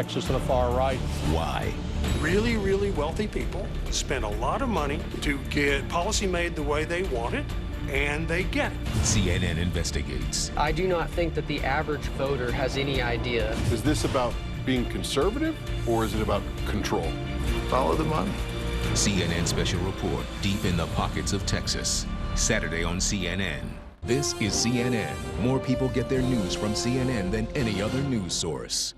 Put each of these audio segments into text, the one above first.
Texas to the far right. Why? Really, really wealthy people spend a lot of money to get policy made the way they want it, and they get it. CNN investigates. I do not think that the average voter has any idea. Is this about being conservative, or is it about control? Follow the money. CNN Special Report, Deep in the Pockets of Texas. Saturday on CNN. This is CNN. More people get their news from CNN than any other news source.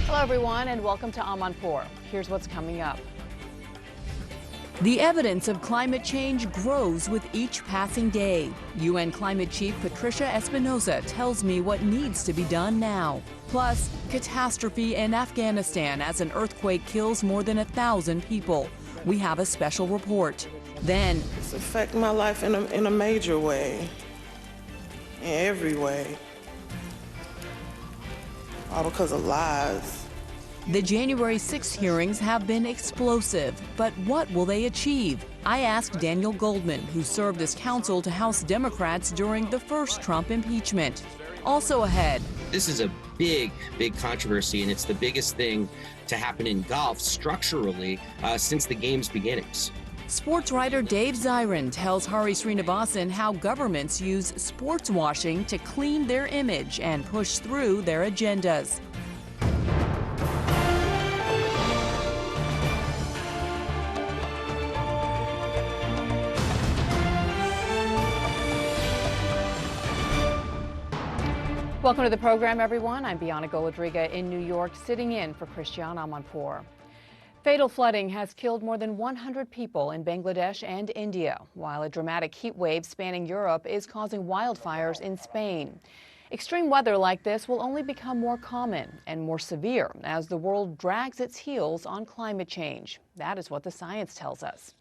Hello, everyone, and welcome to Amanpour. Here's what's coming up. The evidence of climate change grows with each passing day. UN Climate Chief Patricia Espinosa tells me what needs to be done now. Plus, catastrophe in Afghanistan as an earthquake kills more than 1,000 people. We have a special report. Then, it's affecting my life in a major way, in every way, all because of lies. the January 6th hearings have been explosive, but what will they achieve? I asked Daniel Goldman, who served as counsel to House Democrats during the first Trump impeachment. Also ahead. This is a big controversy, and it's the biggest thing to happen in golf structurally since the game's beginnings. Sports writer Dave Zirin tells Hari Srinivasan how governments use sports washing to clean their image and push through their agendas. Welcome to the program, everyone. I'm Bianca Golodriga in New York, sitting in for Christiane Amanpour. Fatal flooding has killed more than 100 people in Bangladesh and India, while a dramatic heat wave spanning Europe is causing wildfires in Spain. Extreme weather like this will only become more common and more severe as the world drags its heels on climate change. That is what the science tells us.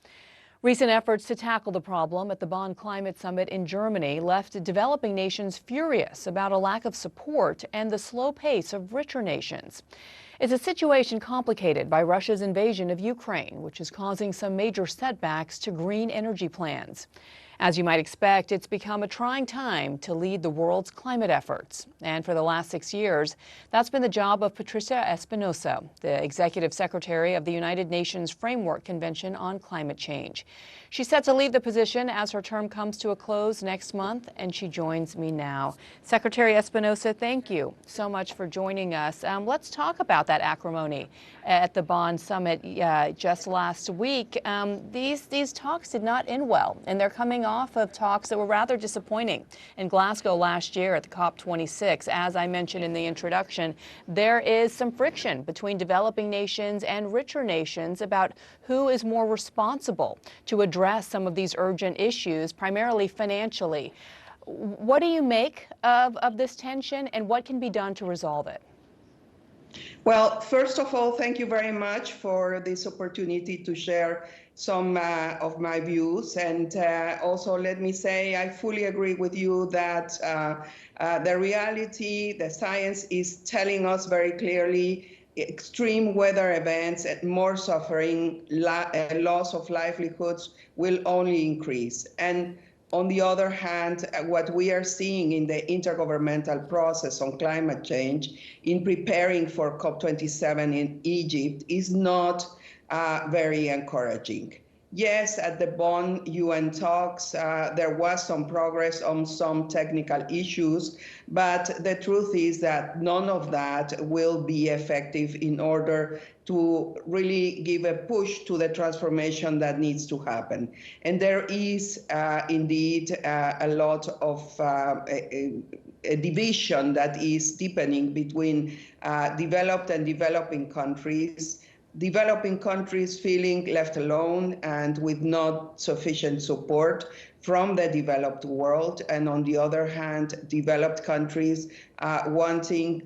Recent efforts to tackle the problem at the Bonn Climate Summit in Germany left developing nations furious about a lack of support and the slow pace of richer nations. It's a situation complicated by Russia's invasion of Ukraine, which is causing some major setbacks to green energy plans. As you might expect, it's become a trying time to lead the world's climate efforts. And for the last 6 years, that's been the job of Patricia Espinosa, the Executive Secretary of the United Nations Framework Convention on Climate Change. She's set to leave the position as her term comes to a close next month, and she joins me now. Secretary Espinosa, thank you so much for joining us. Let's talk about that acrimony at the Bonn Summit just last week. These talks did not end well, and they're coming off of talks that were rather disappointing in Glasgow last year at the COP26. As I mentioned in the introduction, there is some friction between developing nations and richer nations about who is more responsible to address some of these urgent issues, primarily financially. What do you make of this tension, and what can be done to resolve it? Well, first of all, thank you very much for this opportunity to share some of my views. And also let me say I fully agree with you that the reality, the science is telling us very clearly extreme weather events and more suffering, loss of livelihoods will only increase. And on the other hand, what we are seeing in the intergovernmental process on climate change in preparing for COP27 in Egypt is not very encouraging. Yes, at the Bonn UN talks, there was some progress on some technical issues, but the truth is that none of that will be effective in order to really give a push to the transformation that needs to happen. And there is indeed a lot of a division that is deepening between developed and developing countries. Developing countries feeling left alone and with not sufficient support from the developed world, and on the other hand, developed countries wanting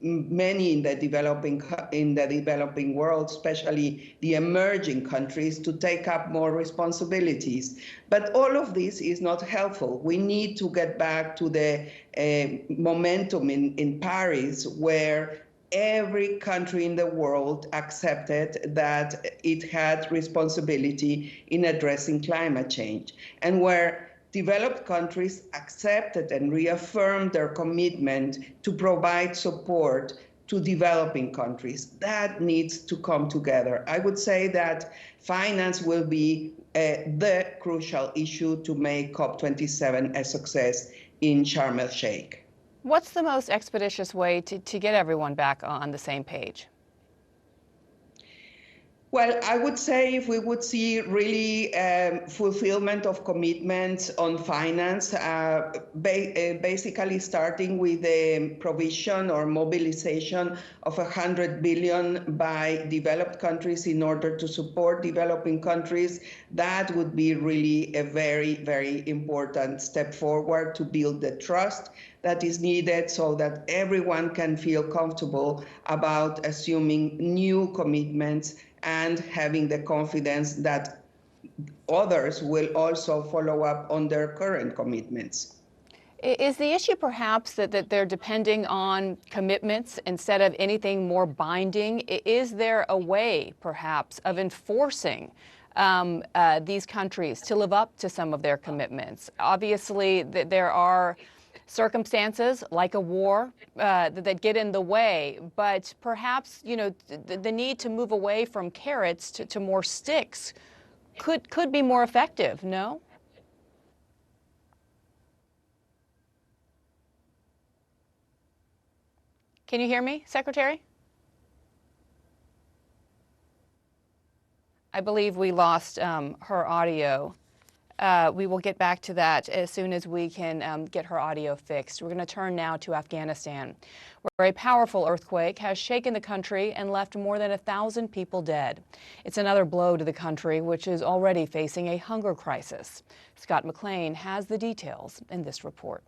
many in the developing world, especially the emerging countries, to take up more responsibilities. But all of this is not helpful. We need to get back to the momentum in Paris, where every country in the world accepted that it had responsibility in addressing climate change, and where developed countries accepted and reaffirmed their commitment to provide support to developing countries. That needs to come together. I would say that finance will be the crucial issue to make COP27 a success in Sharm el-Sheikh. What's the most expeditious way to get everyone back on the same page? Well, I would say if we would see really fulfillment of commitments on finance, basically starting with the provision or mobilization of $100 billion by developed countries in order to support developing countries, that would be really a very, very important step forward to build the trust that is needed so that everyone can feel comfortable about assuming new commitments and having the confidence that others will also follow up on their current commitments. Is the issue perhaps that they're depending on commitments instead of anything more binding? Is there a way perhaps of enforcing these countries to live up to some of their commitments? Obviously, there are circumstances like a war that get in the way, but perhaps, you know, the need to move away from carrots to more sticks could be more effective, no? Can you hear me, Secretary? I believe we lost her audio. We will get back to that as soon as we can get her audio fixed. We're going to turn now to Afghanistan, where a powerful earthquake has shaken the country and left more than 1,000 people dead. It's another blow to the country, which is already facing a hunger crisis. Scott McLean has the details in this report.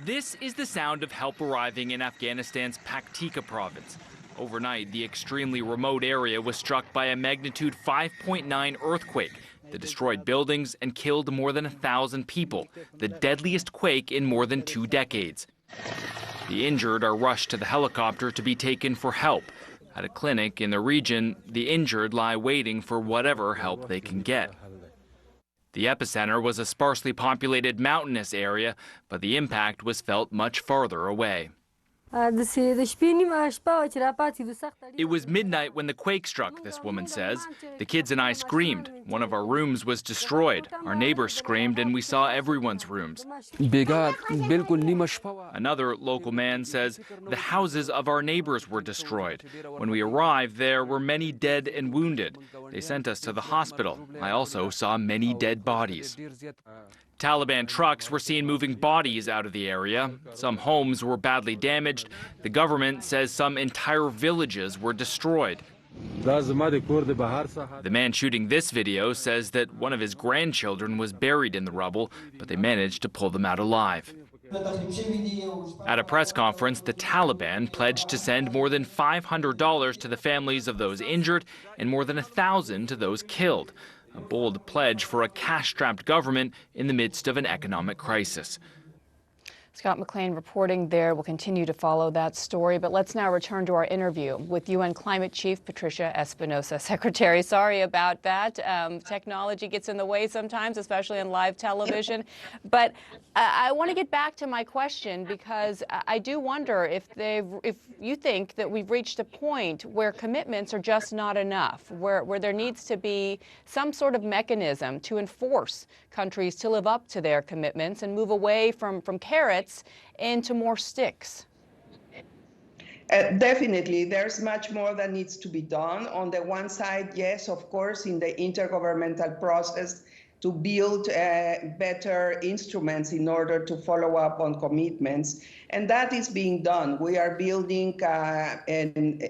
This is the sound of help arriving in Afghanistan's Paktika province. Overnight, the extremely remote area was struck by a magnitude 5.9 earthquake that destroyed buildings and killed more than 1,000 people, the deadliest quake in more than 2 decades. The injured are rushed to the helicopter to be taken for help. At a clinic in the region, the injured lie waiting for whatever help they can get. The epicenter was a sparsely populated mountainous area, but the impact was felt much farther away. It was midnight when the quake struck, this woman says. The kids and I screamed. One of our rooms was destroyed. Our neighbors screamed and we saw everyone's rooms. Another local man says the houses of our neighbors were destroyed. When we arrived, there were many dead and wounded. They sent us to the hospital. I also saw many dead bodies. Taliban trucks were seen moving bodies out of the area. Some homes were badly damaged. The government says some entire villages were destroyed. The man shooting this video says that one of his grandchildren was buried in the rubble, but they managed to pull them out alive. At a press conference, the Taliban pledged to send more than $500 to the families of those injured and more than $1,000 to those killed. A bold pledge for a cash-strapped government in the midst of an economic crisis. Scott McLean reporting there. We'll continue to follow that story, but let's now return to our interview with UN Climate Chief Patricia Espinosa. Secretary, sorry about that. Technology gets in the way sometimes, especially on live television. But I want to get back to my question because I do wonder if you think that we've reached a point where commitments are just not enough, where there needs to be some sort of mechanism to enforce countries to live up to their commitments and move away from carrots into more sticks. Definitely, there's much more that needs to be done. On the one side, yes, of course, in the intergovernmental process to build better instruments in order to follow up on commitments. And that is being done. We are building a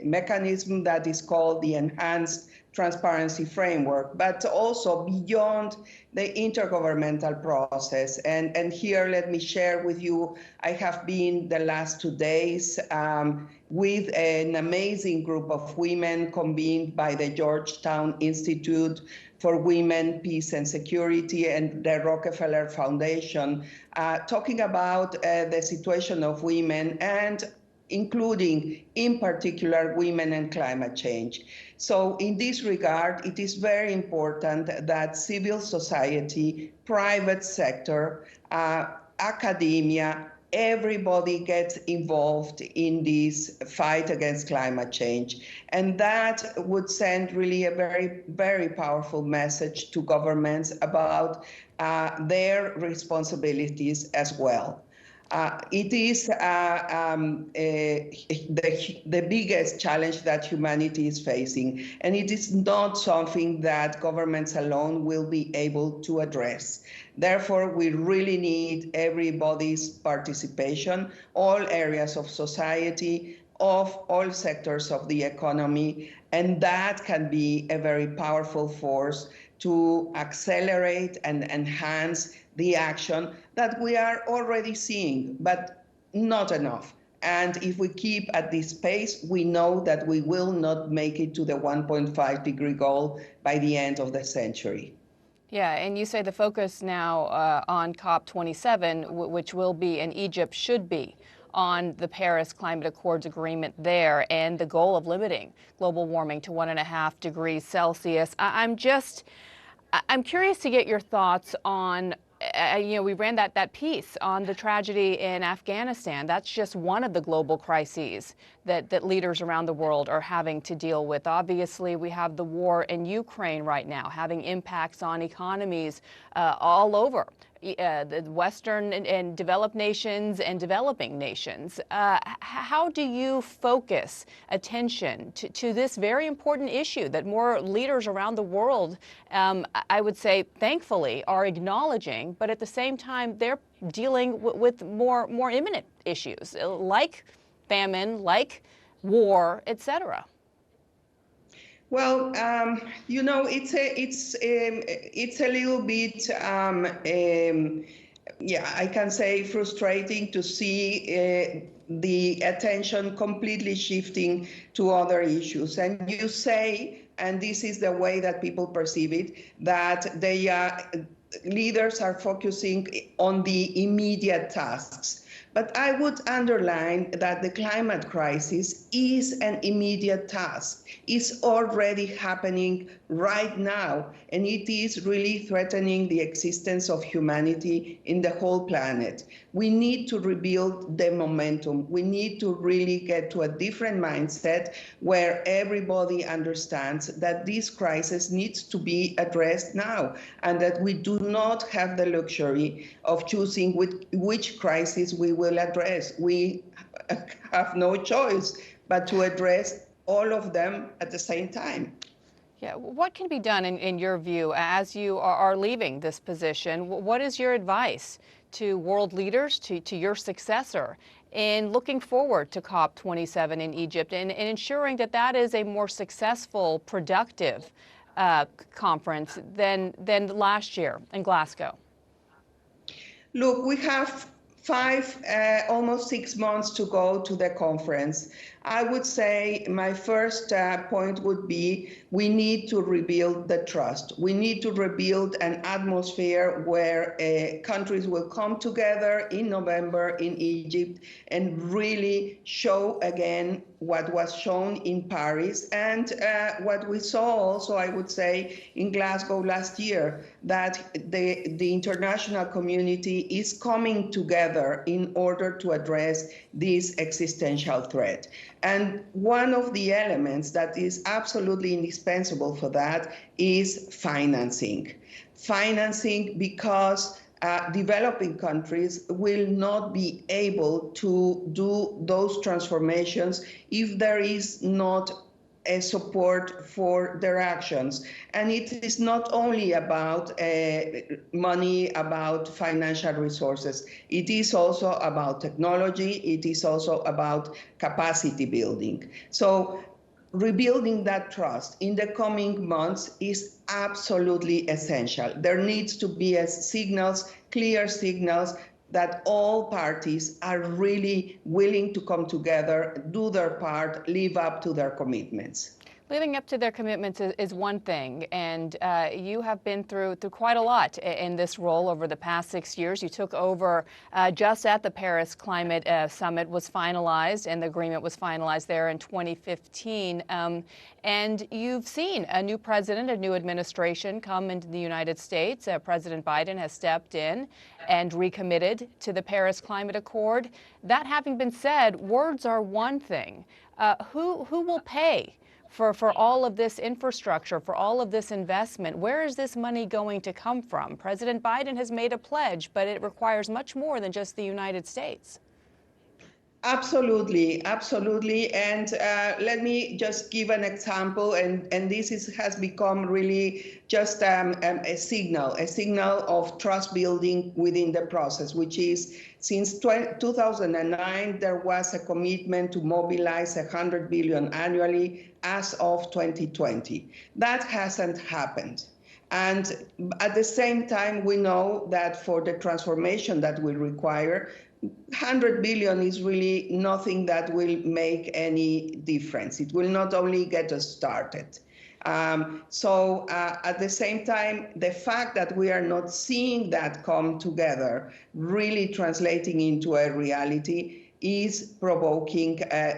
mechanism that is called the Enhanced Transparency Framework, but also beyond the intergovernmental process. And here, let me share with you, I have been the last 2 days with an amazing group of women convened by the Georgetown Institute for Women, Peace and Security and the Rockefeller Foundation, talking about the situation of women and including in particular women and climate change. So in this regard, it is very important that civil society, private sector, academia, everybody gets involved in this fight against climate change. And that would send really a very, very powerful message to governments about their responsibilities as well. It is the biggest challenge that humanity is facing, and it is not something that governments alone will be able to address. Therefore, we really need everybody's participation, all areas of society, of all sectors of the economy, and that can be a very powerful force to accelerate and enhance the action that we are already seeing, but not enough. And if we keep at this pace, we know that we will not make it to the 1.5-degree goal by the end of the century. Yeah, and you say the focus now on COP27, which will be, and Egypt should be, on the Paris Climate Accords agreement there and the goal of limiting global warming to 1.5 degrees Celsius. I'm curious to get your thoughts on, we ran that piece on the tragedy in Afghanistan. That's just one of the global crises that leaders around the world are having to deal with. Obviously, we have the war in Ukraine right now, having impacts on economies all over the Western and developed nations and developing nations. How do you focus attention to this very important issue that more leaders around the world, I would say, thankfully, are acknowledging, but at the same time, they're dealing with more imminent issues like famine, like war, etc.? Well, it's a little bit, I can say frustrating to see the attention completely shifting to other issues. And you say, and this is the way that people perceive it, that leaders are focusing on the immediate tasks. But I would underline that the climate crisis is an immediate task. It's already happening right now, and it is really threatening the existence of humanity in the whole planet. We need to rebuild the momentum. We need to really get to a different mindset where everybody understands that this crisis needs to be addressed now, and that we do not have the luxury of choosing which crisis we will address. We have no choice but to address all of them at the same time. Yeah, what can be done in your view as you are leaving this position? What is your advice to world leaders, to your successor, in looking forward to COP27 in Egypt and ensuring that is a more successful, productive conference than last year in Glasgow? Look, we have almost 6 months to go to the conference. I would say my first point would be we need to rebuild the trust. We need to rebuild an atmosphere where countries will come together in November in Egypt and really show again what was shown in Paris and what we saw also, I would say, in Glasgow last year, that the international community is coming together in order to address this existential threat. And one of the elements that is absolutely indispensable for that is financing. Financing, because developing countries will not be able to do those transformations if there is not a support for their actions. And it is not only about money, about financial resources. It is also about technology. It is also about capacity building. So rebuilding that trust in the coming months is absolutely essential. There needs to be clear signals that all parties are really willing to come together, do their part, live up to their commitments. Living up to their commitments is one thing, and you have been through quite a lot in this role over the past 6 years. You took over just at the Paris Climate Summit was finalized, and the agreement was finalized there in 2015. And you've seen a new president, a new administration come into the United States. President Biden has stepped in and recommitted to the Paris Climate Accord. That having been said, words are one thing. Who will pay for all of this infrastructure, for all of this investment? Where is this money going to come from? President Biden has made a pledge, but it requires much more than just the United States. Absolutely, absolutely. And let me just give an example, and this has become really just a signal of trust building within the process, which is since 2009, there was a commitment to mobilize $100 billion annually as of 2020. That hasn't happened. And at the same time, we know that for the transformation that will require, 100 billion is really nothing that will make any difference. It will not only get us started. So at the same time, the fact that we are not seeing that come together, really translating into a reality, is provoking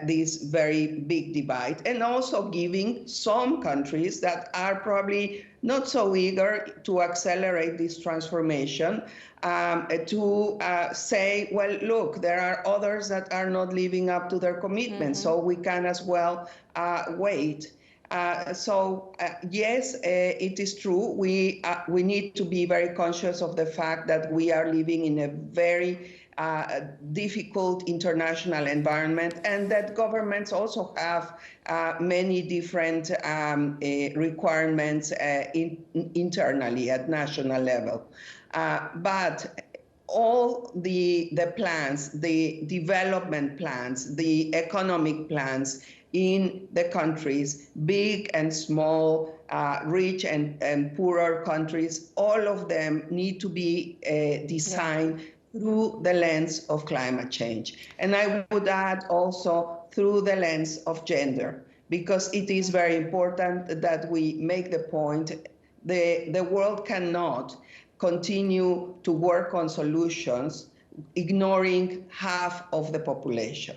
this very big divide, and also giving some countries that are probably not so eager to accelerate this transformation to say, well, look, there are others that are not living up to their commitments, so we can as well wait. Yes, it is true. We need to be very conscious of the fact that we are living in a very difficult international environment, and that governments also have many different requirements internally at national level. But all the plans, the development plans, the economic plans in the countries, big and small, rich and poorer countries, all of them need to be designed through the lens of climate change. And I would add also through the lens of gender, because it is very important that we make the point the world cannot continue to work on solutions ignoring half of the population.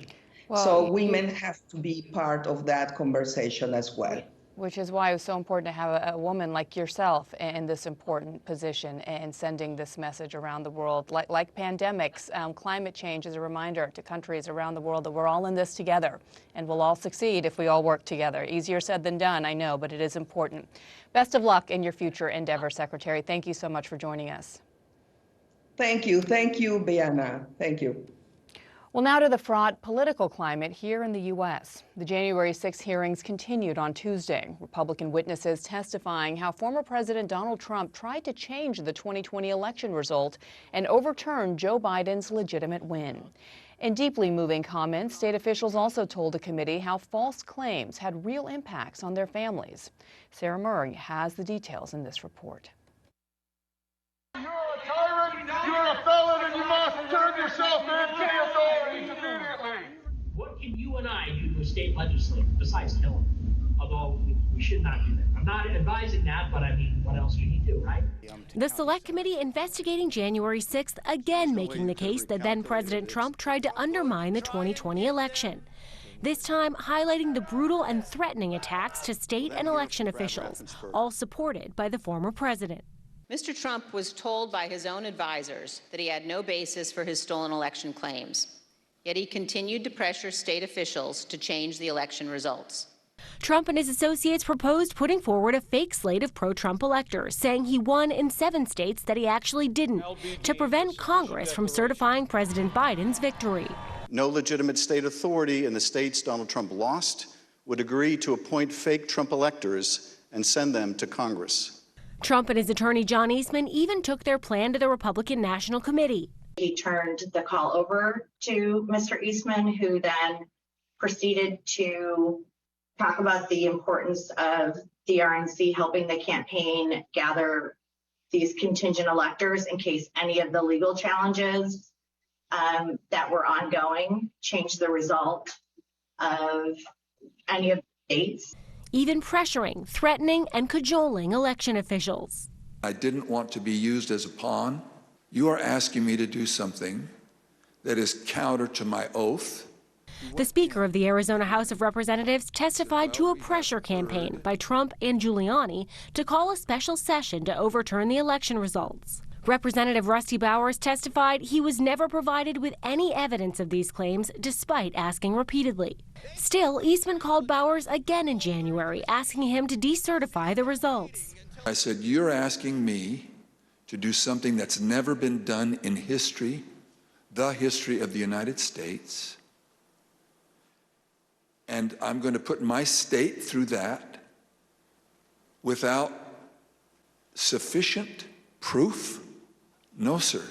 Well, so women have to be part of that conversation as well. Which is why it was so important to have a woman like yourself in this important position and sending this message around the world. Like pandemics, climate change is a reminder to countries around the world that we're all in this together, and we'll all succeed if we all work together. Easier said than done, I know, but it is important. Best of luck in your future endeavor, Secretary. Thank you so much for joining us. Thank you, Bianna. Thank you. Well, now to the fraught political climate here in the U.S. The January 6 hearings continued on Tuesday. Republican witnesses testifying how former President Donald Trump tried to change the 2020 election result and overturn Joe Biden's legitimate win. In deeply moving comments, state officials also told the committee how false claims had real impacts on their families. Sarah Murray has the details in this report. You're a tyrant, you're a felon, and you must turn yourself in to the authorities immediately. What can you and I do to a state legislator besides kill him? Although we should not do that. I'm not advising that, but I mean, what else can you do, right? The Select Committee investigating January 6th, again making the case that then-President Trump tried to undermine the 2020 election. This time highlighting the brutal and threatening attacks to state and election officials, all supported by the former president. Mr. Trump was told by his own advisors that he had no basis for his stolen election claims, yet he continued to pressure state officials to change the election results. Trump and his associates proposed putting forward a fake slate of pro-Trump electors, saying he won in 7 states that he actually didn't, to prevent Congress from certifying President Biden's victory. No legitimate state authority in the states Donald Trump lost would agree to appoint fake Trump electors and send them to Congress. Trump and his attorney John Eastman even took their plan to the Republican National Committee. He turned the call over to Mr. Eastman, who then proceeded to talk about the importance of the RNC helping the campaign gather these contingent electors in case any of the legal challenges that were ongoing changed the result of any of the states. even pressuring, threatening, and cajoling election officials. I didn't want to be used as a pawn. You are asking me to do something that is counter to my oath. The Speaker of the Arizona House of Representatives testified to a pressure campaign by Trump and Giuliani to call a special session to overturn the election results. Representative Rusty Bowers testified he was never provided with any evidence of these claims, despite asking repeatedly. Still, Eastman called Bowers again in January, asking him to decertify the results. I said, you're asking me to do something that's never been done in history, the history of the United States, and I'm going to put my state through that without sufficient proof? No, sir.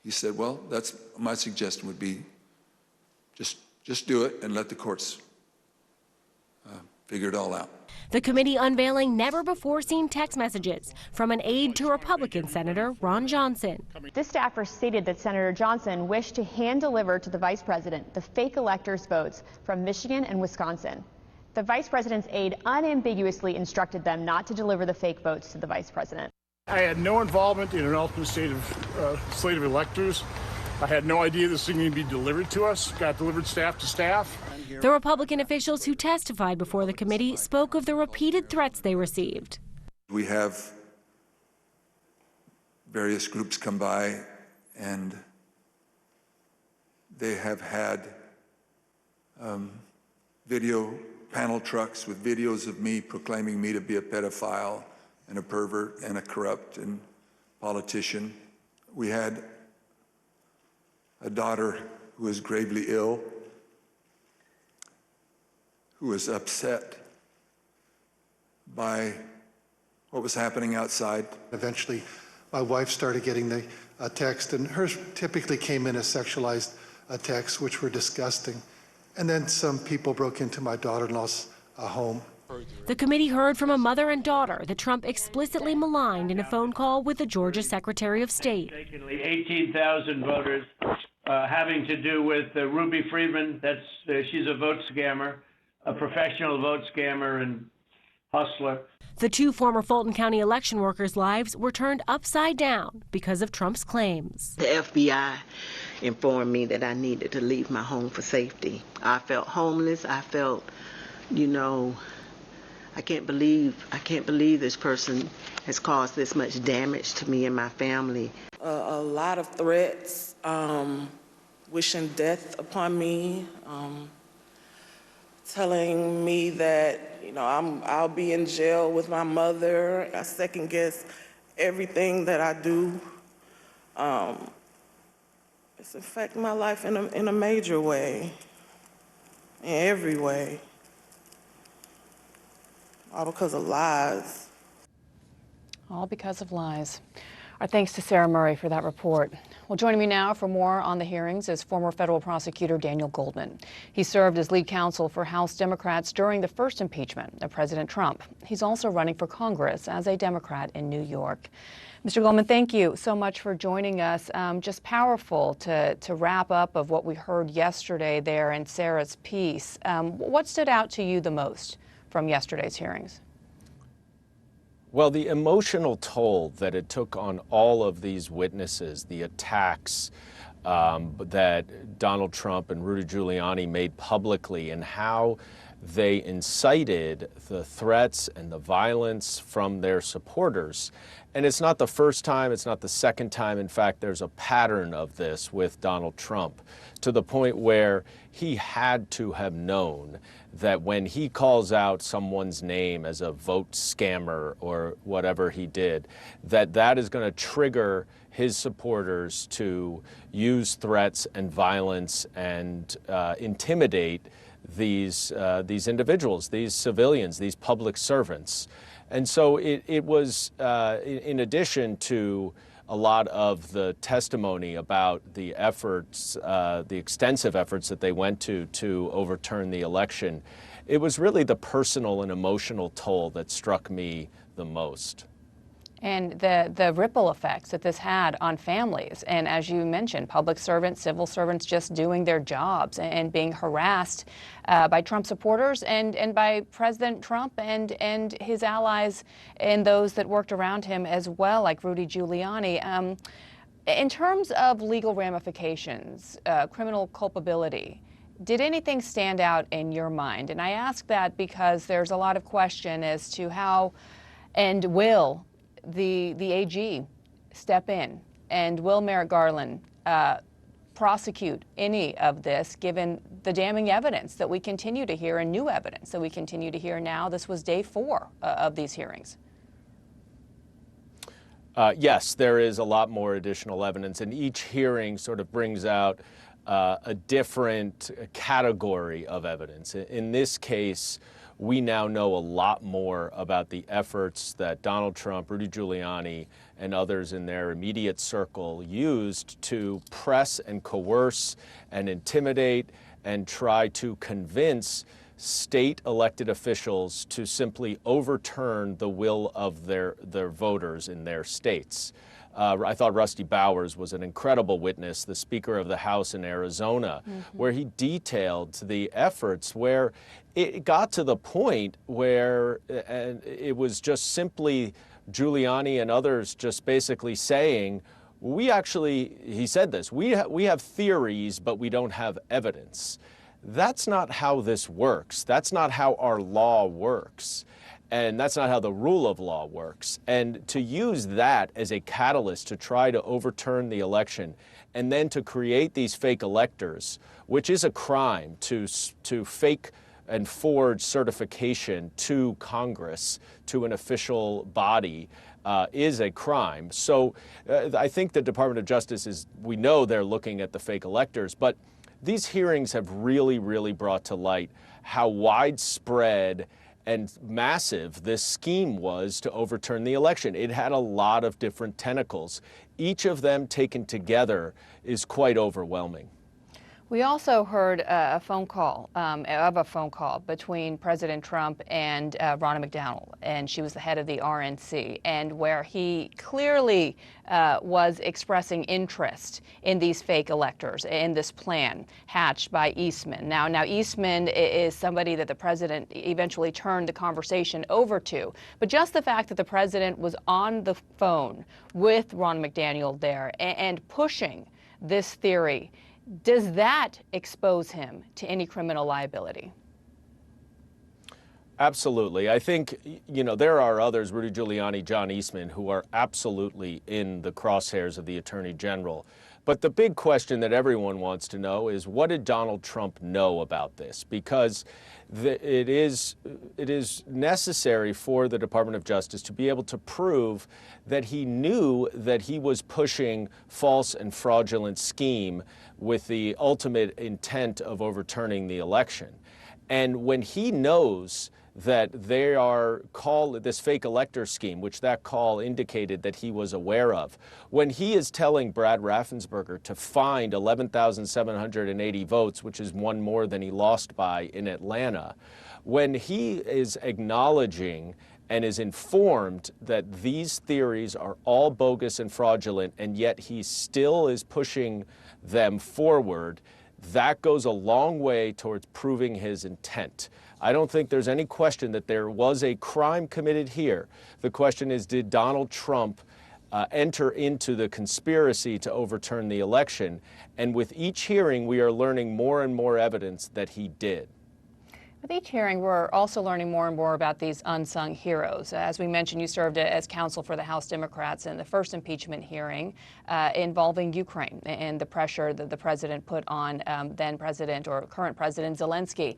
He said, well, that's my suggestion would be just do it and let the courts figure it all out. The committee unveiling never-before-seen text messages from an aide to Republican Senator Ron Johnson. This staffer stated that Senator Johnson wished to hand-deliver to the vice president the fake electors' votes from Michigan and Wisconsin. The vice president's aide unambiguously instructed them not to deliver the fake votes to the vice president. I had no involvement in an ultimate slate of electors. I had no idea this thing would be delivered to us. Got delivered staff to staff. The Republican officials who testified before the committee spoke of the repeated threats they received. We have various groups come by, and they have had video panel trucks with videos of me proclaiming me to be a pedophile and a pervert and a corrupt and politician. We had a daughter who was gravely ill, who was upset by what was happening outside. Eventually, my wife started getting the text, and hers typically came in as sexualized texts, which were disgusting. And then some people broke into my daughter-in-law's home. The committee heard from a mother and daughter that Trump explicitly maligned in a phone call with the Georgia Secretary of State. 18,000 voters having to do with Ruby Freeman. She's a vote scammer, a professional vote scammer and hustler. The two former Fulton County election workers' lives were turned upside down because of Trump's claims. The FBI informed me that I needed to leave my home for safety. I felt homeless. I felt, I can't believe this person has caused this much damage to me and my family. A lot of threats, wishing death upon me, telling me that, I'll be in jail with my mother. I second guess everything that I do. It's affecting my life in a major way, in every way. All because of lies. All because of lies. Our thanks to Sarah Murray for that report. Well, joining me now for more on the hearings is former federal prosecutor Daniel Goldman. He served as lead counsel for House Democrats during the first impeachment of President Trump. He's also running for Congress as a Democrat in New York. Mr. Goldman, thank you so much for joining us. Just powerful to wrap up of what we heard yesterday there in Sarah's piece. What stood out to you the most from yesterday's hearings? Well, the emotional toll that it took on all of these witnesses, the attacks that Donald Trump and Rudy Giuliani made publicly, and how they incited the threats and the violence from their supporters. And it's not the first time, it's not the second time. In fact, there's a pattern of this with Donald Trump, to the point where he had to have known that when he calls out someone's name as a vote scammer or whatever he did, that is going to trigger his supporters to use threats and violence and intimidate these individuals, these civilians, these public servants. And so it was, in addition to a lot of the testimony about the efforts, the extensive efforts that they went to overturn the election, it was really the personal and emotional toll that struck me the most. And the ripple effects that this had on families. And as you mentioned, public servants, civil servants just doing their jobs and being harassed by Trump supporters and by President Trump and his allies and those that worked around him as well, like Rudy Giuliani. In terms of legal ramifications, criminal culpability, did anything stand out in your mind? And I ask that because there's a lot of question as to how and will the AG step in, and will Merrick Garland prosecute any of this, given the damning evidence that we continue to hear and new evidence that we continue to hear now? This was day 4 of these hearings. Yes, there is a lot more additional evidence, and each hearing sort of brings out a different category of evidence. In this case, we now know a lot more about the efforts that Donald Trump, Rudy Giuliani, and others in their immediate circle used to press and coerce and intimidate and try to convince state elected officials to simply overturn the will of their voters in their states. I thought Rusty Bowers was an incredible witness, the Speaker of the House in Arizona, where he detailed the efforts where it got to the point where it was just simply Giuliani and others just basically saying, he said this, we have theories, but we don't have evidence. That's not how this works. That's not how our law works. And that's not how the rule of law works. And to use that as a catalyst to try to overturn the election and then to create these fake electors, which is a crime to fake and forge certification to Congress, to an official body, is a crime. So I think the Department of Justice we know they're looking at the fake electors, but these hearings have really, really brought to light how widespread and massive this scheme was to overturn the election. It had a lot of different tentacles. Each of them taken together is quite overwhelming. We also heard a phone call between President Trump and Ronna McDaniel, and she was the head of the RNC, and where he clearly was expressing interest in these fake electors, in this plan hatched by Eastman. Now Eastman is somebody that the president eventually turned the conversation over to, but just the fact that the president was on the phone with Ronna McDaniel there and pushing this theory, does that expose him to any criminal liability? Absolutely. I think, there are others, Rudy Giuliani, John Eastman, who are absolutely in the crosshairs of the Attorney General. But the big question that everyone wants to know is, what did Donald Trump know about this? Because it is necessary for the Department of Justice to be able to prove that he knew that he was pushing false and fraudulent scheme with the ultimate intent of overturning the election. And when he knows that they are this fake elector scheme, which that call indicated that he was aware of, when he is telling Brad Raffensperger to find 11,780 votes, which is one more than he lost by in Atlanta, when he is acknowledging and is informed that these theories are all bogus and fraudulent, and yet he still is pushing them forward, that goes a long way towards proving his intent. I don't think there's any question that there was a crime committed here. The question is, did Donald Trump enter into the conspiracy to overturn the election? And with each hearing, we are learning more and more evidence that he did. With each hearing, we're also learning more and more about these unsung heroes. As we mentioned, you served as counsel for the House Democrats in the first impeachment hearing involving Ukraine and the pressure that the president put on then President or current President Zelensky.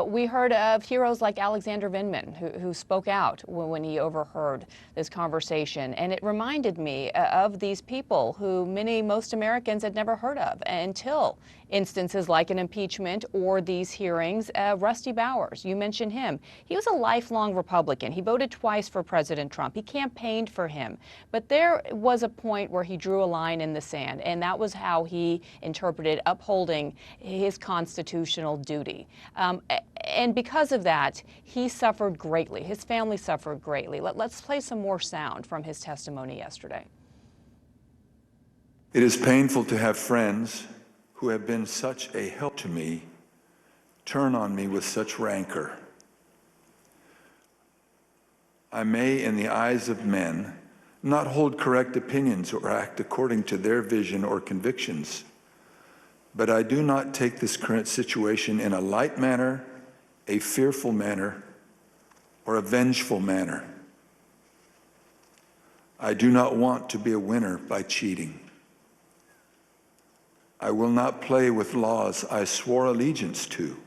We heard of heroes like Alexander Vindman, who spoke out when he overheard this conversation. And it reminded me of these people who most Americans had never heard of until instances like an impeachment or these hearings. Rusty Bowers Bowers, you mentioned him. He was a lifelong Republican. He voted twice for President Trump. He campaigned for him. But there was a point where he drew a line in the sand, and that was how he interpreted upholding his constitutional duty. And because of that, he suffered greatly. His family suffered greatly. Let's play some more sound from his testimony yesterday. It is painful to have friends who have been such a help to me turn on me with such rancor. I may, in the eyes of men, not hold correct opinions or act according to their vision or convictions, but I do not take this current situation in a light manner, a fearful manner, or a vengeful manner. I do not want to be a winner by cheating. I will not play with laws I swore allegiance to.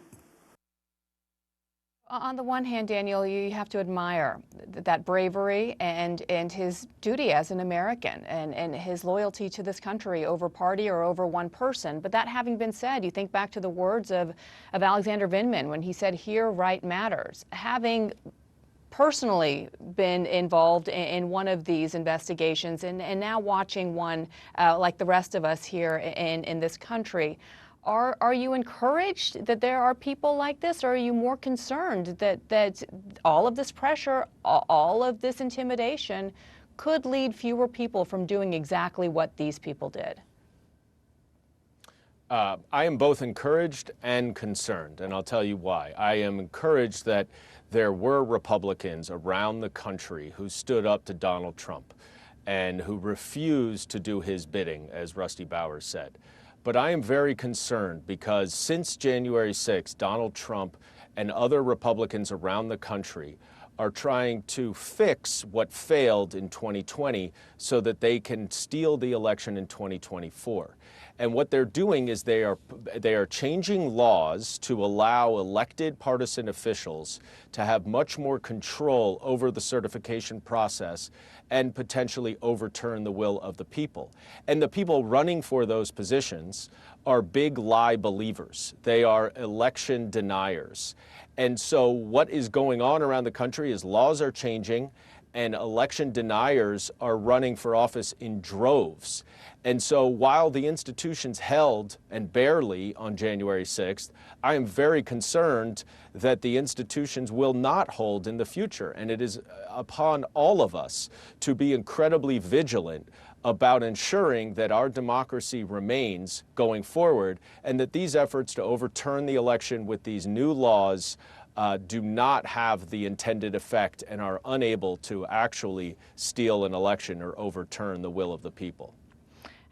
On the one hand, Daniel, you have to admire that bravery and his duty as an American and his loyalty to this country over party or over one person. But that having been said, you think back to the words of Alexander Vindman when he said, "Here, right matters." Having personally been involved in one of these investigations and now watching one like the rest of us here in this country, are you encouraged that there are people like this, or are you more concerned that all of this pressure, all of this intimidation could lead fewer people from doing exactly what these people did? I am both encouraged and concerned, and I'll tell you why. I am encouraged that there were Republicans around the country who stood up to Donald Trump and who refused to do his bidding, as Rusty Bowers said. But I am very concerned because since January 6th, Donald Trump and other Republicans around the country are trying to fix what failed in 2020 so that they can steal the election in 2024. And what they're doing is they are changing laws to allow elected partisan officials to have much more control over the certification process and potentially overturn the will of the people. And the people running for those positions are big lie believers. They are election deniers. And so what is going on around the country is laws are changing and election deniers are running for office in droves. And so while the institutions held, and barely, on January 6th, I am very concerned that the institutions will not hold in the future. And it is upon all of us to be incredibly vigilant about ensuring that our democracy remains going forward and that these efforts to overturn the election with these new laws do not have the intended effect and are unable to actually steal an election or overturn the will of the people.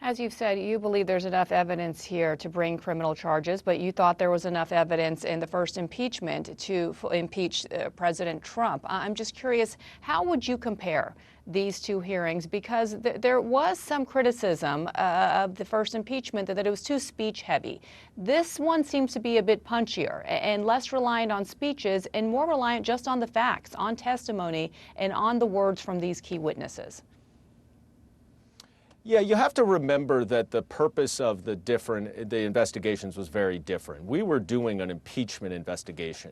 As you've said, you believe there's enough evidence here to bring criminal charges, but you thought there was enough evidence in the first impeachment to impeach President Trump. I'm just curious, how would you compare these two hearings? Because there was some criticism of the first impeachment that it was too speech heavy. This one seems to be a bit punchier and less reliant on speeches and more reliant just on the facts, on testimony, and on the words from these key witnesses. Yeah, you have to remember that the purpose of the investigations was very different. We were doing an impeachment investigation.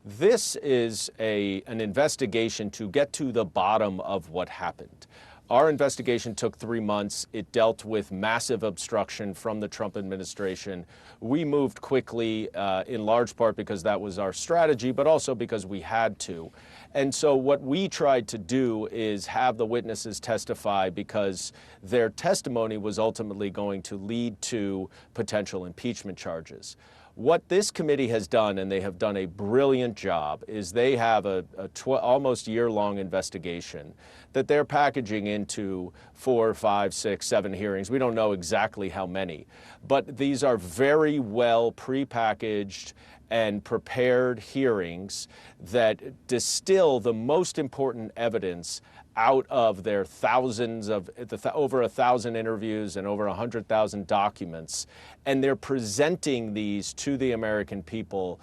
This is an investigation to get to the bottom of what happened. Our investigation took 3 months. It dealt with massive obstruction from the Trump administration. We moved quickly, in large part because that was our strategy, but also because we had to. And so what we tried to do is have the witnesses testify because their testimony was ultimately going to lead to potential impeachment charges. What this committee has done, and they have done a brilliant job, is they have a almost year-long investigation that they're packaging into 4, 5, 6, 7 hearings. We don't know exactly how many, but these are very well prepackaged and prepared hearings that distill the most important evidence out of their thousands of, over 1,000 interviews and over 100,000 documents, and they're presenting these to the American people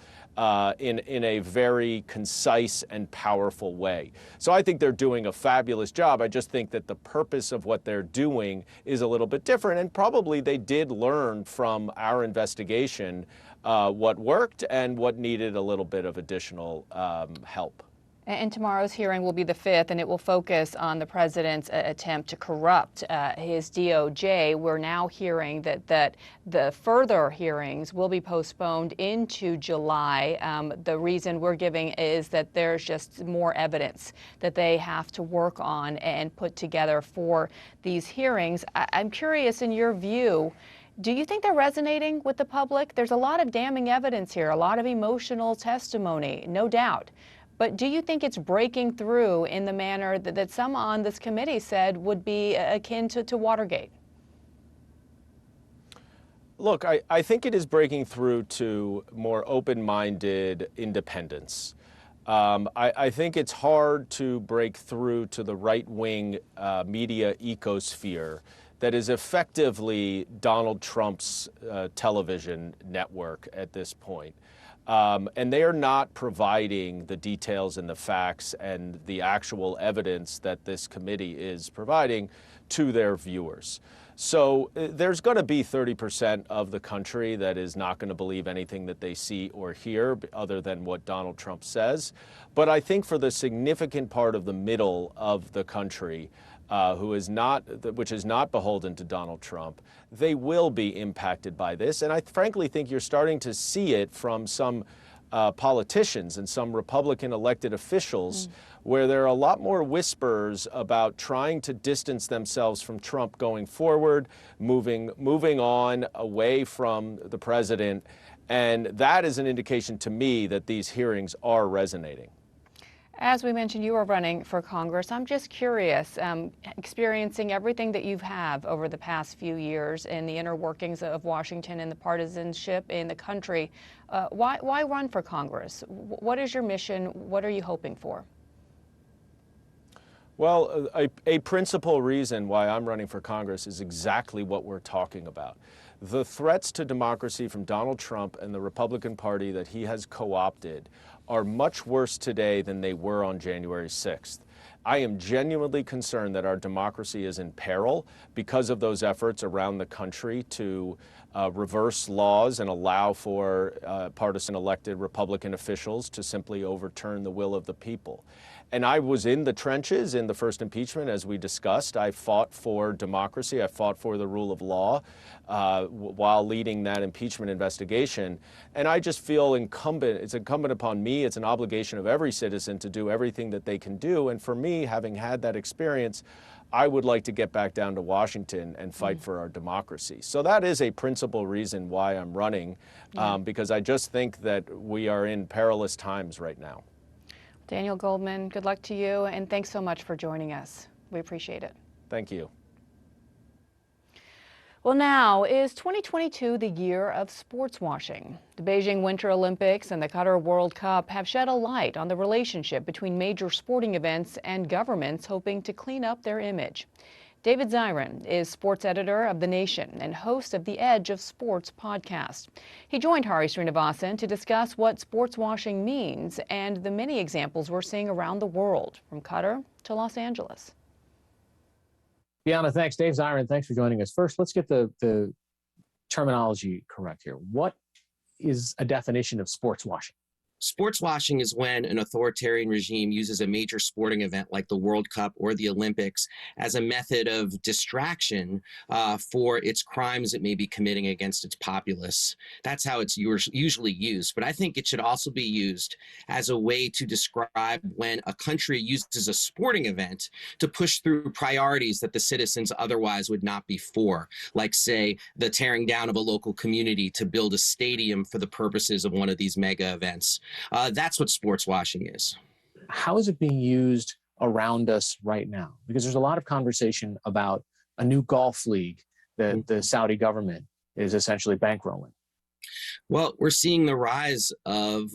in a very concise and powerful way. So I think they're doing a fabulous job. I just think that the purpose of what they're doing is a little bit different, and probably they did learn from our investigation what worked and what needed a little bit of additional help. And tomorrow's hearing will be the 5th, and it will focus on the president's attempt to corrupt his DOJ. We're now hearing that the further hearings will be postponed into July. The reason we're giving is that there's just more evidence that they have to work on and put together for these hearings. I'm curious, in your view, do you think they're resonating with the public? There's a lot of damning evidence here, a lot of emotional testimony, no doubt. But do you think it's breaking through in the manner that some on this committee said would be akin to Watergate? Look, I think it is breaking through to more open-minded independence. I think it's hard to break through to the right-wing media ecosphere that is effectively Donald Trump's television network at this point. And they are not providing the details and the facts and the actual evidence that this committee is providing to their viewers. So there's going to be 30% of the country that is not going to believe anything that they see or hear other than what Donald Trump says. But I think for the significant part of the middle of the country, which is not beholden to Donald Trump, they will be impacted by this. And I frankly think you're starting to see it from some politicians and some Republican elected officials where there are a lot more whispers about trying to distance themselves from Trump going forward, moving on away from the president. And that is an indication to me that these hearings are resonating. As we mentioned, you are running for Congress. I'm just curious, experiencing everything that you have over the past few years in the inner workings of Washington and the partisanship in the country, why run for Congress? What is your mission? What are you hoping for? Well, a principal reason why I'm running for Congress is exactly what we're talking about. The threats to democracy from Donald Trump and the Republican Party that he has co-opted are much worse today than they were on January 6th. I am genuinely concerned that our democracy is in peril because of those efforts around the country to reverse laws and allow for partisan elected Republican officials to simply overturn the will of the people. And I was in the trenches in the first impeachment, as we discussed. I fought for democracy. I fought for the rule of law while leading that impeachment investigation. And I just feel it's incumbent upon me, it's an obligation of every citizen to do everything that they can do. And for me, having had that experience, I would like to get back down to Washington and fight for our democracy. So that is a principal reason why I'm running, because I just think that we are in perilous times right now. Daniel Goldman, good luck to you, and thanks so much for joining us. We appreciate it. Thank you. Well, now, is 2022 the year of sports washing? The Beijing Winter Olympics and the Qatar World Cup have shed a light on the relationship between major sporting events and governments hoping to clean up their image. David Zirin is sports editor of The Nation and host of the Edge of Sports podcast. He joined Hari Srinivasan to discuss what sports washing means and the many examples we're seeing around the world, from Qatar to Los Angeles. Bianna, thanks. Dave Zirin, thanks for joining us. First, let's get the terminology correct here. What is a definition of sports washing? Sports washing is when an authoritarian regime uses a major sporting event like the World Cup or the Olympics as a method of distraction for its crimes it may be committing against its populace. That's how it's usually used. But I think it should also be used as a way to describe when a country uses a sporting event to push through priorities that the citizens otherwise would not be for, like, say, the tearing down of a local community to build a stadium for the purposes of one of these mega events. That's what sports washing is. How is it being used around us right now? Because there's a lot of conversation about a new golf league that the Saudi government is essentially bankrolling. Well, we're seeing the rise of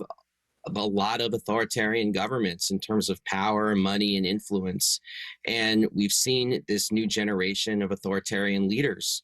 a lot of authoritarian governments in terms of power, money, and influence. And we've seen this new generation of authoritarian leaders,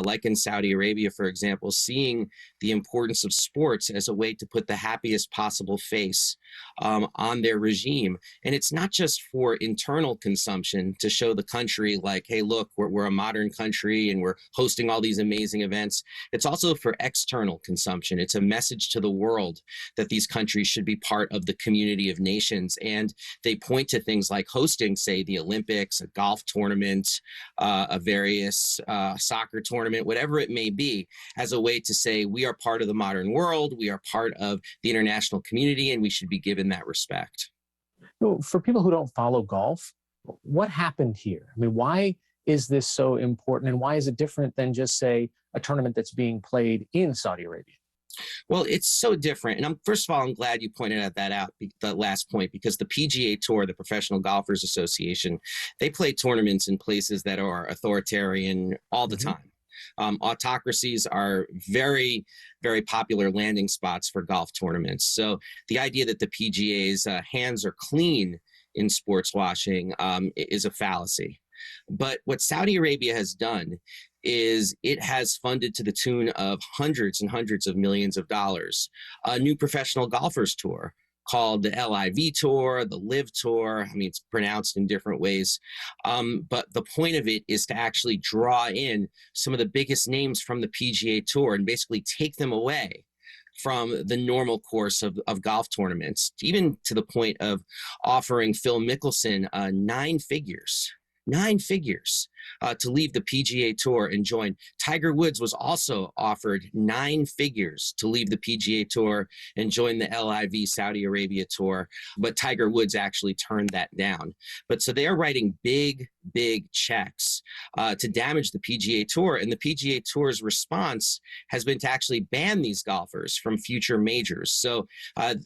like in Saudi Arabia, for example, seeing the importance of sports as a way to put the happiest possible face on their regime. And it's not just for internal consumption to show the country like, hey, look, we're a modern country and we're hosting all these amazing events. It's also for external consumption. It's a message to the world that these countries should be part of the community of nations. And they point to things like hosting, say, the Olympics, a golf tournament, a various soccer tournament, whatever it may be, as a way to say we are part of the modern world, we are part of the international community, and we should be given that respect. For people who don't follow golf, what happened here? I mean, why is this so important, and why is it different than just, say, a tournament that's being played in Saudi Arabia? Well, it's so different. And first of all, I'm glad you pointed that last point, because the PGA Tour, the Professional Golfers Association, they play tournaments in places that are authoritarian all the time. Autocracies are very, very popular landing spots for golf tournaments. So the idea that the PGA's hands are clean in sports washing is a fallacy. But what Saudi Arabia has done is it has funded, to the tune of hundreds and hundreds of millions of dollars, a new professional golfers tour called the LIV Tour, the LIV Tour. I mean, it's pronounced in different ways. But the point of it is to actually draw in some of the biggest names from the PGA Tour and basically take them away from the normal course of golf tournaments, even to the point of offering Phil Mickelson nine figures to leave the PGA Tour and join. Tiger Woods was also offered 9 figures to leave the PGA Tour and join the LIV Saudi Arabia Tour, but Tiger Woods actually turned that down. But so they are writing big, big checks to damage the PGA Tour, and the PGA Tour's response has been to actually ban these golfers from future majors. So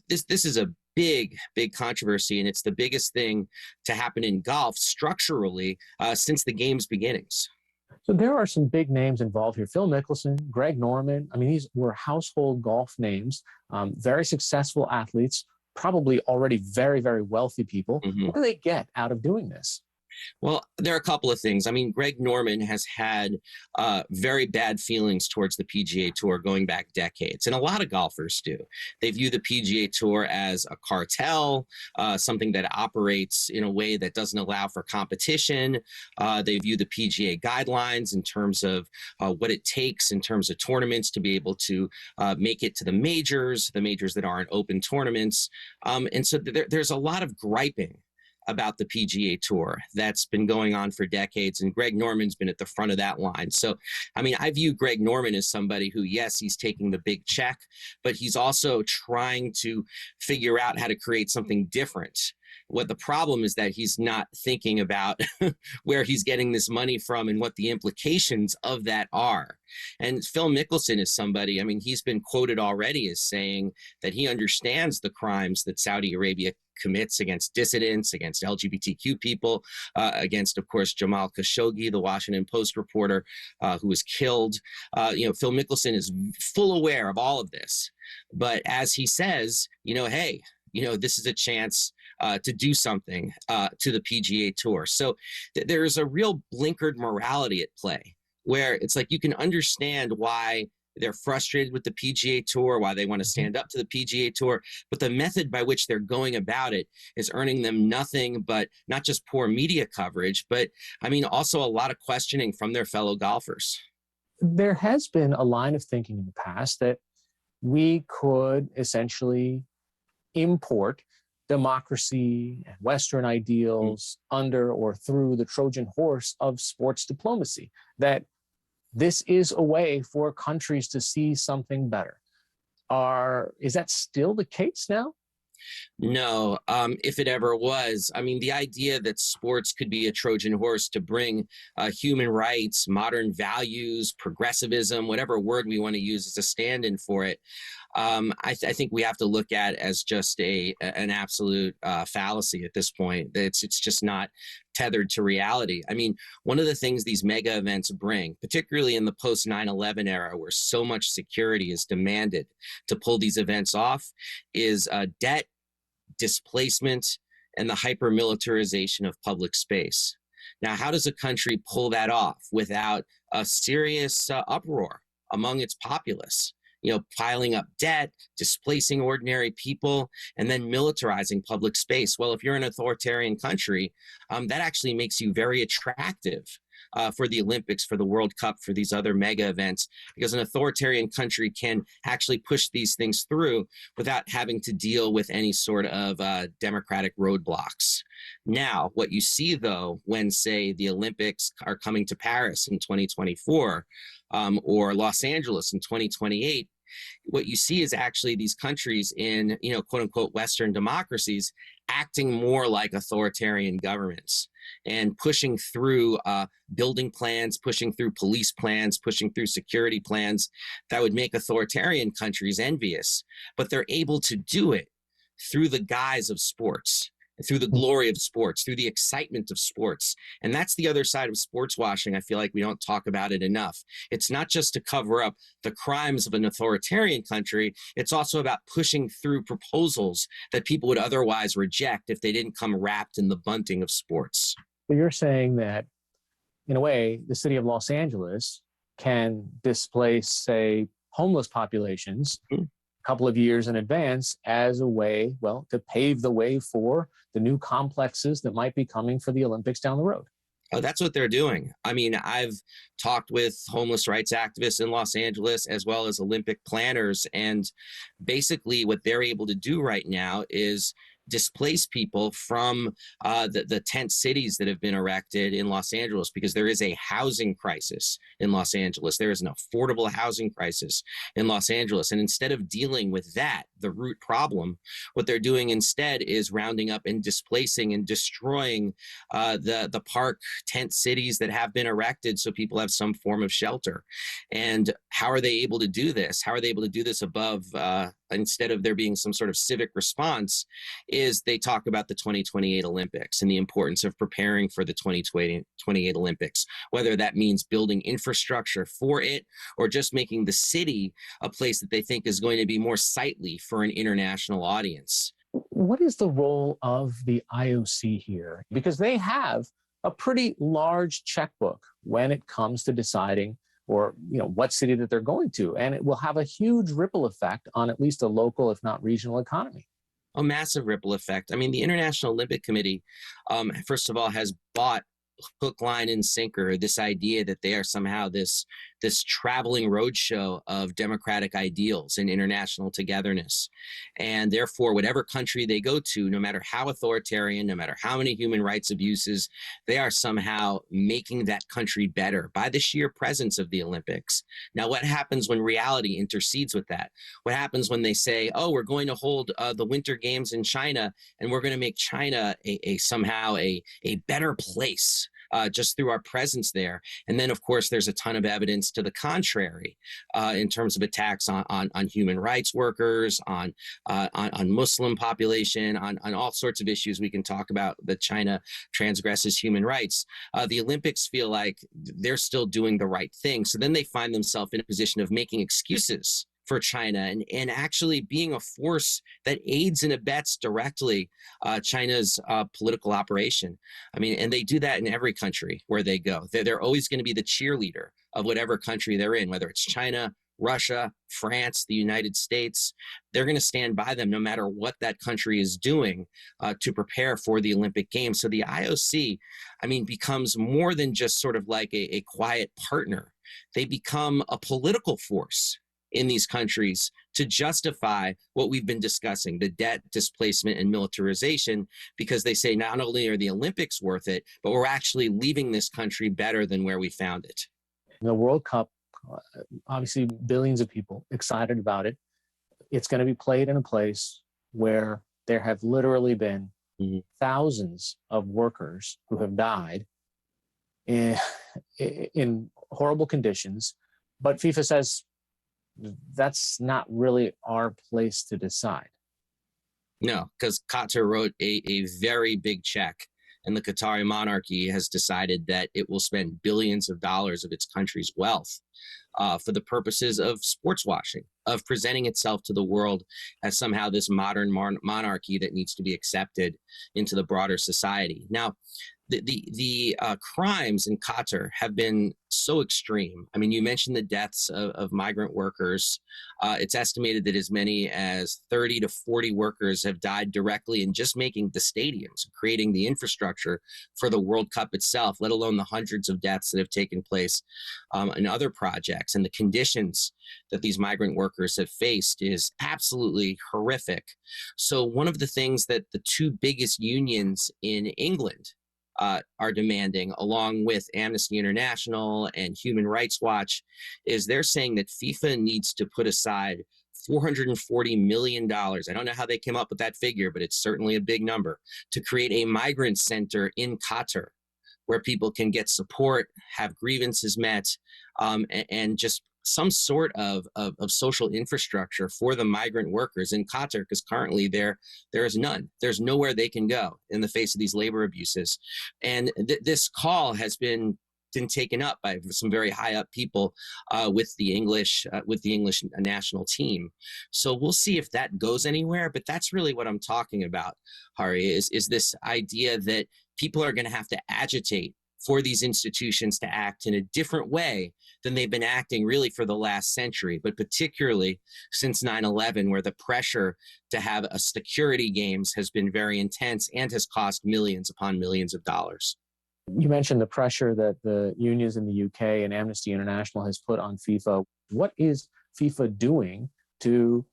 this is a big controversy, and it's the biggest thing to happen in golf structurally since the game's beginnings. So there are some big names involved here. Phil Mickelson, Greg Norman. I mean, these were household golf names, very successful athletes, probably already very, very wealthy people. What do they get out of doing this? Well, there are a couple of things. I mean, Greg Norman has had very bad feelings towards the PGA Tour going back decades, and a lot of golfers do. They view the PGA Tour as a cartel, something that operates in a way that doesn't allow for competition. They view the PGA guidelines in terms of what it takes in terms of tournaments to be able to make it to the majors that aren't open tournaments. And so there's a lot of griping about the PGA Tour that's been going on for decades, and Greg Norman's been at the front of that line. So, I mean, I view Greg Norman as somebody who, yes, he's taking the big check, but he's also trying to figure out how to create something different. What the problem is that he's not thinking about where he's getting this money from and what the implications of that are. And Phil Mickelson is somebody, I mean, he's been quoted already as saying that he understands the crimes that Saudi Arabia commits against dissidents, against LGBTQ people, against, of course, Jamal Khashoggi, the Washington Post reporter who was killed. Phil Mickelson is full aware of all of this. But as he says, hey, this is a chance to do something to the PGA Tour. So there's a real blinkered morality at play, where it's like you can understand why they're frustrated with the PGA Tour, why they want to stand up to the PGA Tour, but the method by which they're going about it is earning them nothing but not just poor media coverage, but I mean, also a lot of questioning from their fellow golfers. There has been a line of thinking in the past that we could essentially import democracy and Western ideals under or through the Trojan horse of sports diplomacy, that this is a way for countries to see something better. Is that still the case now? No, if it ever was. I mean, the idea that sports could be a Trojan horse to bring human rights, modern values, progressivism, whatever word we want to use as a stand-in for it, I think we have to look at as just an absolute fallacy at this point. It's just not tethered to reality. I mean, one of the things these mega events bring, particularly in the post 9/11 era, where so much security is demanded to pull these events off, is debt, displacement, and the hyper-militarization of public space. Now, how does a country pull that off without a serious uproar among its populace? Piling up debt, displacing ordinary people, and then militarizing public space. Well, if you're an authoritarian country, that actually makes you very attractive for the Olympics, for the World Cup, for these other mega events, because an authoritarian country can actually push these things through without having to deal with any sort of democratic roadblocks. Now, what you see, though, when, say, the Olympics are coming to Paris in 2024 or Los Angeles in 2028, what you see is actually these countries in, quote unquote, Western democracies acting more like authoritarian governments and pushing through building plans, pushing through police plans, pushing through security plans that would make authoritarian countries envious. But they're able to do it through the guise of sports, through the glory of sports, through the excitement of sports. And that's the other side of sports washing. I feel like we don't talk about it enough. It's not just to cover up the crimes of an authoritarian country. It's also about pushing through proposals that people would otherwise reject if they didn't come wrapped in the bunting of sports. So you're saying that, in a way, the city of Los Angeles can displace, say, homeless populations a couple of years in advance as a way, well, to pave the way for the new complexes that might be coming for the Olympics down the road. Oh, that's what they're doing. I mean, I've talked with homeless rights activists in Los Angeles as well as Olympic planners, and basically what they're able to do right now is displace people from the tent cities that have been erected in Los Angeles, because there is a housing crisis in Los Angeles. There is an affordable housing crisis in Los Angeles. And instead of dealing with that, the root problem, what they're doing instead is rounding up and displacing and destroying the park tent cities that have been erected so people have some form of shelter. And how are they able to do this? How are they able to do this above, instead of there being some sort of civic response, is they talk about the 2028 Olympics and the importance of preparing for the 2028 Olympics, whether that means building infrastructure for it or just making the city a place that they think is going to be more sightly for an international audience. What is the role of the IOC here? Because they have a pretty large checkbook when it comes to deciding or what city that they're going to, and it will have a huge ripple effect on at least a local, if not regional, economy. A massive ripple effect. I mean, the International Olympic Committee, first of all, has bought hook, line, and sinker this idea that they are somehow this traveling roadshow of democratic ideals and international togetherness. And therefore, whatever country they go to, no matter how authoritarian, no matter how many human rights abuses, they are somehow making that country better by the sheer presence of the Olympics. Now, what happens when reality intercedes with that? What happens when they say, oh, we're going to hold the Winter Games in China, and we're going to make China somehow a better place just through our presence there? And then, of course, there's a ton of evidence to the contrary in terms of attacks on human rights workers, on Muslim population, on all sorts of issues we can talk about that China transgresses human rights. The Olympics feel like they're still doing the right thing. So then they find themselves in a position of making excuses for China and actually being a force that aids and abets directly China's political operation. I mean, and they do that in every country where they go. They're always going to be the cheerleader of whatever country they're in, whether it's China, Russia, France, the United States. They're going to stand by them no matter what that country is doing to prepare for the Olympic Games. So the IOC, I mean, becomes more than just sort of like a quiet partner. They become a political force in these countries to justify what we've been discussing, the debt, displacement, and militarization, because they say not only are the Olympics worth it, but we're actually leaving this country better than where we found it. The World Cup, obviously billions of people excited about it. It's going to be played in a place where there have literally been thousands of workers who have died in horrible conditions. But FIFA says, that's not really our place to decide. No, because Qatar wrote a very big check and the Qatari monarchy has decided that it will spend billions of dollars of its country's wealth for the purposes of sports washing, of presenting itself to the world as somehow this modern monarchy that needs to be accepted into the broader society. Now, the crimes in Qatar have been so extreme. I mean, you mentioned the deaths of migrant workers. It's estimated that as many as 30 to 40 workers have died directly in just making the stadiums, creating the infrastructure for the World Cup itself, let alone the hundreds of deaths that have taken place in other projects. And the conditions that these migrant workers have faced is absolutely horrific. So one of the things that the two biggest unions in England are demanding, along with Amnesty International and Human Rights Watch, is they're saying that FIFA needs to put aside $440 million. I don't know how they came up with that figure, but it's certainly a big number, to create a migrant center in Qatar where people can get support, have grievances met, and just some sort of social infrastructure for the migrant workers in Qatar, because currently there is none. There's nowhere they can go in the face of these labor abuses. And this call has been taken up by some very high up people with the English national team. So we'll see if that goes anywhere. But that's really what I'm talking about, Hari, is this idea that people are going to have to agitate for these institutions to act in a different way than they've been acting really for the last century, but particularly since 9/11, where the pressure to have a security games has been very intense and has cost millions upon millions of dollars. You mentioned the pressure that the unions in the UK and Amnesty International has put on FIFA. What is FIFA doing to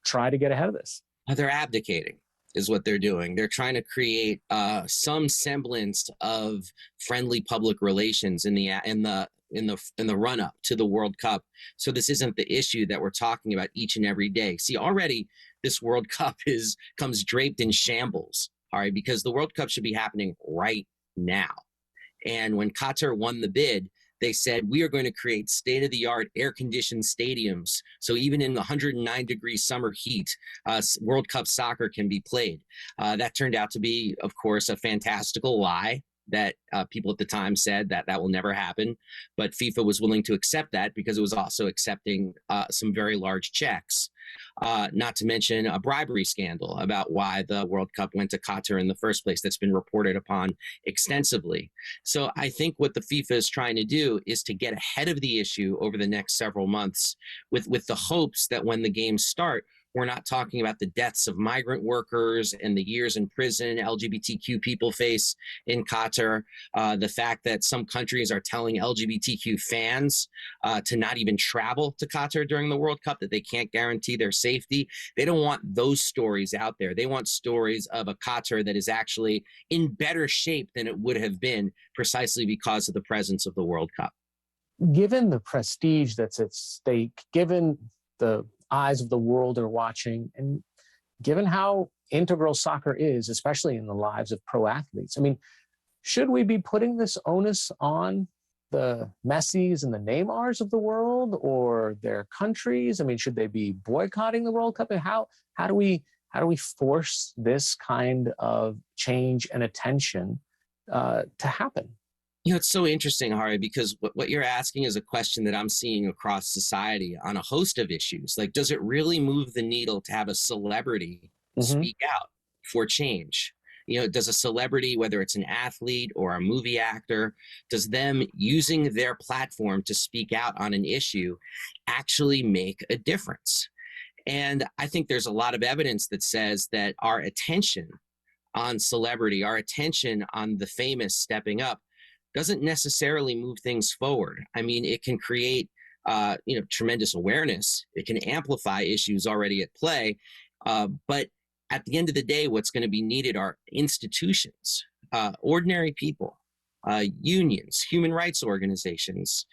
try to get ahead of this? They're abdicating, is what they're doing. They're trying to create some semblance of friendly public relations in the run up to the World Cup. So this isn't the issue that we're talking about each and every day. See, already this World Cup comes draped in shambles, all right, because the World Cup should be happening right now. And when Qatar won the bid, they said, we are going to create state-of-the-art air-conditioned stadiums. So even in the 109-degree summer heat, World Cup soccer can be played. That turned out to be, of course, a fantastical lie that people at the time said that will never happen. But FIFA was willing to accept that because it was also accepting some very large checks. Not to mention a bribery scandal about why the World Cup went to Qatar in the first place that's been reported upon extensively. So I think what the FIFA is trying to do is to get ahead of the issue over the next several months with the hopes that when the games start, we're not talking about the deaths of migrant workers and the years in prison LGBTQ people face in Qatar. The fact that some countries are telling LGBTQ fans to not even travel to Qatar during the World Cup, that they can't guarantee their safety. They don't want those stories out there. They want stories of a Qatar that is actually in better shape than it would have been precisely because of the presence of the World Cup. Given the prestige that's at stake, given the eyes of the world are watching, and given how integral soccer is, especially in the lives of pro athletes, I mean, should we be putting this onus on the Messis and the Neymars of the world or their countries? I mean, should they be boycotting the World Cup? And how do we force this kind of change and attention to happen? You know, it's so interesting, Hari, because what you're asking is a question that I'm seeing across society on a host of issues. Like, does it really move the needle to have a celebrity speak out for change? You know, does a celebrity, whether it's an athlete or a movie actor, does them using their platform to speak out on an issue actually make a difference? And I think there's a lot of evidence that says that our attention on celebrity, our attention on the famous stepping up, doesn't necessarily move things forward. I mean, it can create, tremendous awareness. It can amplify issues already at play. But at the end of the day, what's going to be needed are institutions, ordinary people, unions, human rights organizations,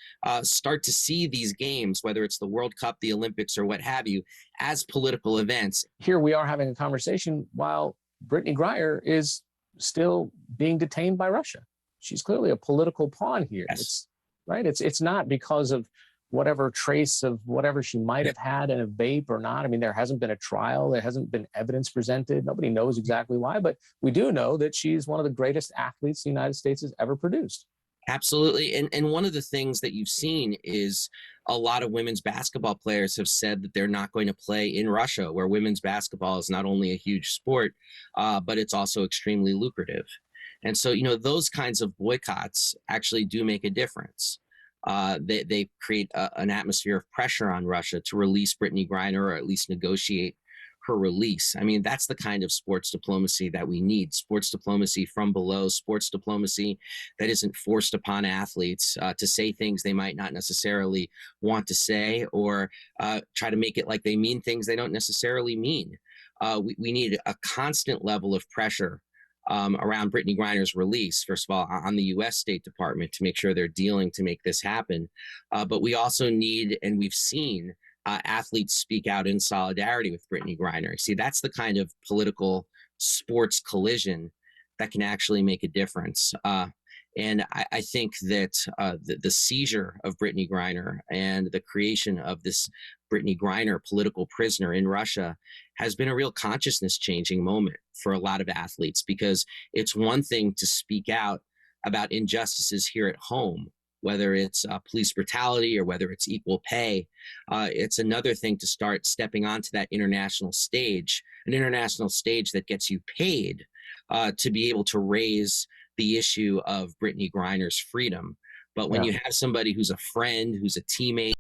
start to see these games, whether it's the World Cup, the Olympics, or what have you, as political events. Here we are having a conversation while Brittany Griner is still being detained by Russia. She's clearly a political pawn here. Yes. It's not because of whatever trace of whatever she might have had in a vape or not. I mean, there hasn't been a trial. There hasn't been evidence presented. Nobody knows exactly why, but we do know that she's one of the greatest athletes the United States has ever produced. Absolutely. And one of the things that you've seen is a lot of women's basketball players have said that they're not going to play in Russia, where women's basketball is not only a huge sport, but it's also extremely lucrative. And so, you know, those kinds of boycotts actually do make a difference. They create an atmosphere of pressure on Russia to release Brittney Griner, or at least negotiate her release. I mean, that's the kind of sports diplomacy that we need. Sports diplomacy from below, sports diplomacy that isn't forced upon athletes to say things they might not necessarily want to say, or try to make it like they mean things they don't necessarily mean. We need a constant level of pressure around Brittney Griner's release, first of all, on the U.S. State Department to make sure they're dealing to make this happen. But we also need, and we've seen, athletes speak out in solidarity with Brittney Griner. See, that's the kind of political sports collision that can actually make a difference. And I think that the seizure of Brittney Griner and the creation of this Brittney Griner political prisoner in Russia has been a real consciousness changing moment for a lot of athletes, because it's one thing to speak out about injustices here at home, whether it's police brutality or whether it's equal pay. It's another thing to start stepping onto that international stage, an international stage that gets you paid to be able to raise the issue of Brittney Griner's freedom. But when you have somebody who's a friend, who's a teammate,